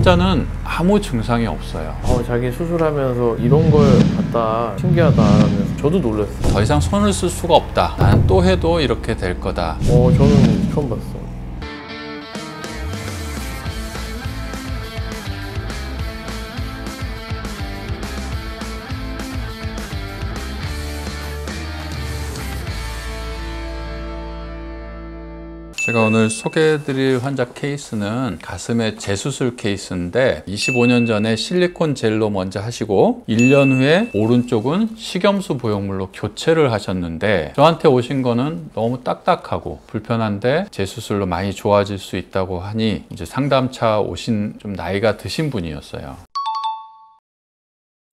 환자는 아무 증상이 없어요. 자기 수술하면서 이런 걸 봤다, 신기하다 하면서 저도 놀랐어요. 더 이상 손을 쓸 수가 없다. 난 또 해도 이렇게 될 거다. 저는 처음 봤어요. 제가 오늘 소개해드릴 환자 케이스는 가슴의 재수술 케이스인데 25년 전에 실리콘 젤로 먼저 하시고 1년 후에 오른쪽은 식염수 보형물로 교체를 하셨는데 저한테 오신 거는 너무 딱딱하고 불편한데 재수술로 많이 좋아질 수 있다고 하니 이제 상담차 오신 좀 나이가 드신 분이었어요.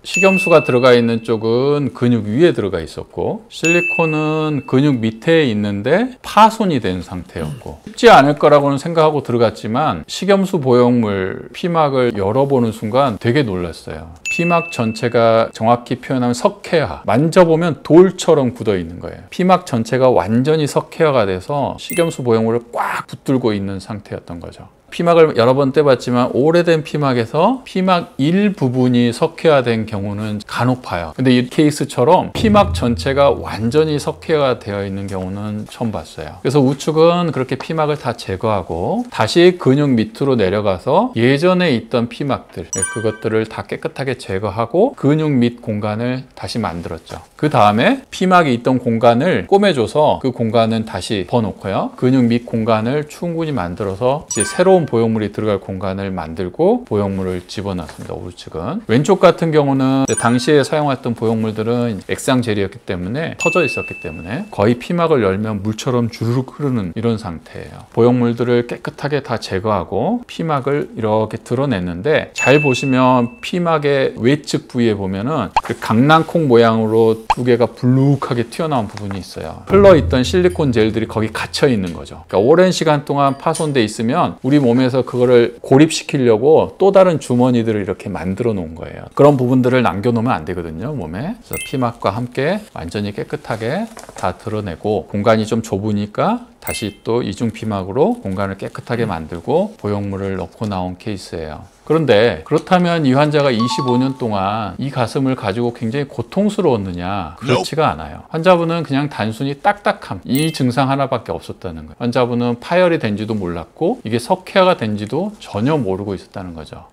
식염수가 들어가 있는 쪽은 근육 위에 들어가 있었고 실리콘은 근육 밑에 있는데 파손이 된 상태였고 쉽지 않을 거라고는 생각하고 들어갔지만 식염수 보형물 피막을 열어보는 순간 되게 놀랐어요. 피막 전체가 정확히 표현하면 석회화, 만져보면 돌처럼 굳어 있는 거예요. 피막 전체가 완전히 석회화가 돼서 식염수 보형물을 꽉 붙들고 있는 상태였던 거죠. 피막을 여러 번 떼봤지만 오래된 피막에서 피막 일부분이 석회화된 경우는 간혹 봐요. 근데 이 케이스처럼 피막 전체가 완전히 석회화 되어 있는 경우는 처음 봤어요. 그래서 우측은 그렇게 피막을 다 제거하고 다시 근육 밑으로 내려가서 예전에 있던 피막들 그것들을 다 깨끗하게 제거하고 근육 밑 공간을 다시 만들었죠. 그 다음에 피막이 있던 공간을 꼬매줘서 그 공간은 다시 덮어놓고요. 근육 밑 공간을 충분히 만들어서 이제 새로운 보형물이 들어갈 공간을 만들고 보형물을 집어넣습니다. 우측은. 왼쪽 같은 경우는 당시에 사용했던 보형물들은 액상젤이었기 때문에 터져 있었기 때문에 거의 피막을 열면 물처럼 주르륵 흐르는 이런 상태예요. 보형물들을 깨끗하게 다 제거하고 피막을 이렇게 드러냈는데 잘 보시면 피막의 외측 부위에 보면은 그 강낭콩 모양으로 두 개가 불룩하게 튀어나온 부분이 있어요. 흘러있던 실리콘 젤들이 거기 갇혀 있는 거죠. 그러니까 오랜 시간 동안 파손돼 있으면 우리 몸에서 그거를 고립시키려고 또 다른 주머니들을 이렇게 만들어 놓은 거예요. 그런 부분들을 남겨놓으면 안 되거든요, 몸에. 그래서 피막과 함께 완전히 깨끗하게 다 드러내고 공간이 좀 좁으니까 다시 또 이중 피막으로 공간을 깨끗하게 만들고 보형물을 넣고 나온 케이스예요. 그런데 그렇다면 이 환자가 25년 동안 이 가슴을 가지고 굉장히 고통스러웠느냐? 그렇지가 않아요. 환자분은 그냥 단순히 딱딱함, 이 증상 하나밖에 없었다는 거예요. 환자분은 파열이 된지도 몰랐고 이게 석회화가 된지도 전혀 모르고 있었다는 거죠.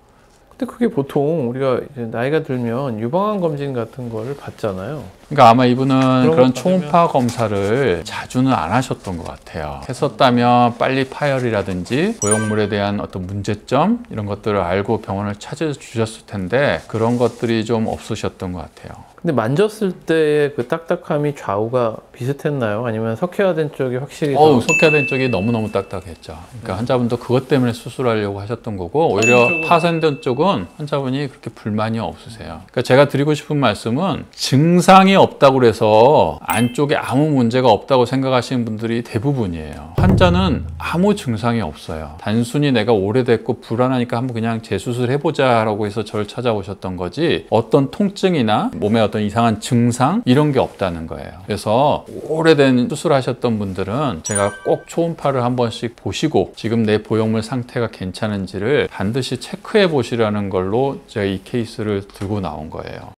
근데 그게 보통 우리가 이제 나이가 들면 유방암 검진 같은 거를 받잖아요. 그러니까 아마 이분은 그런 초음파 검사를 자주는 안 하셨던 것 같아요. 했었다면 빨리 파열이라든지 보형물에 대한 어떤 문제점 이런 것들을 알고 병원을 찾아주셨을 텐데 그런 것들이 좀 없으셨던 것 같아요. 근데 만졌을 때 그 딱딱함이 좌우가 비슷했나요? 아니면 석회화된 쪽이 확실히 석회화된 쪽이 너무너무 딱딱했죠. 그러니까 환자분도 그것 때문에 수술하려고 하셨던 거고 오히려 파손된 쪽은 환자분이 그렇게 불만이 없으세요. 그러니까 제가 드리고 싶은 말씀은 증상이 없다고 해서 안쪽에 아무 문제가 없다고 생각하시는 분들이 대부분이에요. 환자는 아무 증상이 없어요. 단순히 내가 오래됐고 불안하니까 한번 그냥 재수술 해보자 라고 해서 저를 찾아오셨던 거지 어떤 통증이나 몸에 어떤 이상한 증상 이런 게 없다는 거예요. 그래서 오래된 수술하셨던 분들은 제가 꼭 초음파를 한 번씩 보시고 지금 내 보형물 상태가 괜찮은지를 반드시 체크해 보시라는 걸로 제가 이 케이스를 들고 나온 거예요.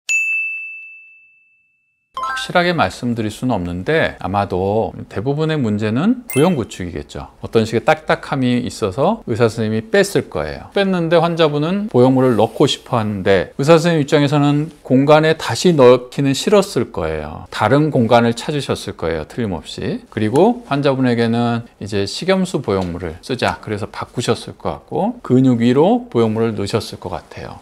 확실하게 말씀드릴 수는 없는데 아마도 대부분의 문제는 구형구축이겠죠. 어떤 식의 딱딱함이 있어서 의사선생님이 뺐을 거예요. 뺐는데 환자분은 보형물을 넣고 싶어 하는데 의사선생님 입장에서는 공간에 다시 넣기는 싫었을 거예요. 다른 공간을 찾으셨을 거예요. 틀림없이. 그리고 환자분에게는 이제 식염수 보형물을 쓰자. 그래서 바꾸셨을 것 같고 근육 위로 보형물을 넣으셨을 것 같아요.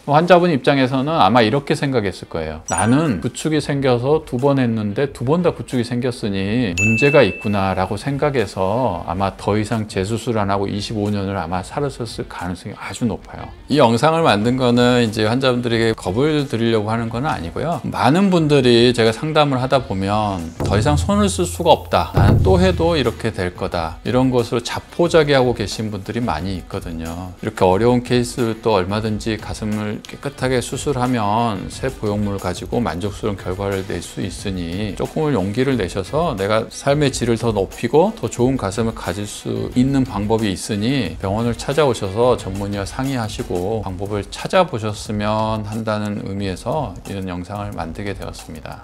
환자분 입장에서는 아마 이렇게 생각했을 거예요. 나는 구축이 생겨서 2번 했는데 2번 다 구축이 생겼으니 문제가 있구나 라고 생각해서 아마 더 이상 재수술 안 하고 25년을 아마 살았을 가능성이 아주 높아요. 이 영상을 만든 거는 이제 환자분들에게 겁을 드리려고 하는 건 아니고요. 많은 분들이 제가 상담을 하다 보면 더 이상 손을 쓸 수가 없다. 난 또 해도 이렇게 될 거다. 이런 것으로 자포자기하고 계신 분들이 많이 있거든요. 이렇게 어려운 케이스를 또 얼마든지 가슴을 가슴을 깨끗하게 수술하면 새 보형물 가지고 만족스러운 결과를 낼 수 있으니 조금은 용기를 내셔서 내가 삶의 질을 더 높이고 더 좋은 가슴을 가질 수 있는 방법이 있으니 병원을 찾아오셔서 전문의와 상의하시고 방법을 찾아보셨으면 한다는 의미에서 이런 영상을 만들게 되었습니다.